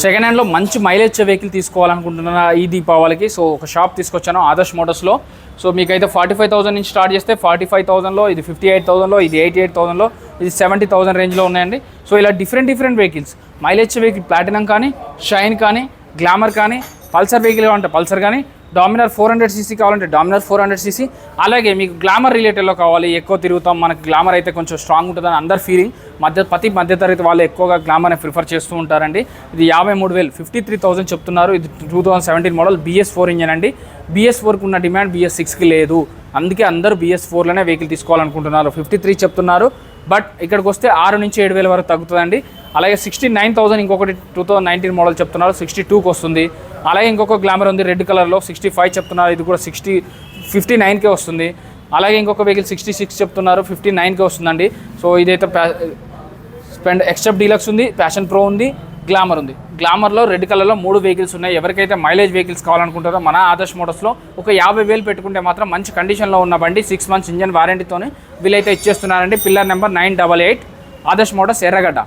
Second హ్యాండ్లో మంచి mileage vehicle తీసుకోవాలనుకుంటున్నా ఈ దీపావళికి. సో ఒక షాప్ తీసుకొచ్చాను ఆదర్శ్ మోటార్స్లో. సో మీకైతే 45,000 నుంచి స్టార్ట్ చేస్తే 45,000లో, ఇది 58,000లో, ఇది 88,000లో, ఇది 70,000 రేంజ్లో ఉన్నాయండి. సో ఇలా different vehicles, mileage vehicle platinum కానీ, షైన్ కానీ, గ్లామర్ కానీ, పల్సర్ వెహికల్ కావాలంటే పల్సర్ కానీ, డామినర్ 400cc కావాలంటే డామినర్ 400cc, అలాగే మీకు గ్లామర్ రిలేటెడ్లో కావాలి, ఎక్కువ తిరుగుతాం, మనకి గ్లామర్ అయితే కొంచెం స్ట్రాంగ్ ఉంటుందని అందరు ఫీలింగ్. ప్రతి మధ్యతరగతి వాళ్ళు ఎక్కువగా గ్లామర్ని ప్రిఫర్ చేస్తూ ఉంటారండి. ఇది 53,000, 53,000 చెప్తున్నారు. ఇది 2017 మోడల్ BS4 ఇంజన్ అండి. BS4కి ఉన్న డిమాండ్ BS6కి లేదు, అందుకే అందరూ BS4లోనే వెహికల్ తీసుకోవాలనుకుంటున్నారు. 53 చెప్తున్నారు, బట్ ఇక్కడికి వస్తే 6 నుంచి 7,000 వరకు తగ్గుతుందండి. అలాగే 69,000 ఇంకొకటి 2019 మోడల్ చెప్తున్నారు, 62కి వస్తుంది. అలాగే ఇంకొక గ్లామర్ ఉంది రెడ్ కలర్లో, 65 చెప్తున్నారు, ఇది కూడా 59కే వస్తుంది. అలాగే ఇంకొక వెహికల్ 66 చెప్తున్నారు, 59కే వస్తుందండి. సో ఇదైతే ఎక్స్టెప్ డీలక్స్ ఉంది, ప్యాషన్ ప్రో ఉంది, గ్లామర్ ఉంది. గ్లామర్లో రెడ్ కలర్లో 3 వెహికల్స్ ఉన్నాయి. ఎవరికైతే మైలేజ్ వెహికల్స్ కావాలనుకుంటారో మన ఆదర్శ్ మోటార్స్లో ఒక 50,000 పెట్టుకుంటే మాత్రం మంచి కండిషన్లో ఉన్న బండి 6 months ఇంజన్ వారంటీతోనే వీళ్ళైతే ఇచ్చేస్తున్నారండి. పిల్లర్ నెంబర్ 988 ఆదర్శ్ మోటార్స్ ఎర్రగడ్డ.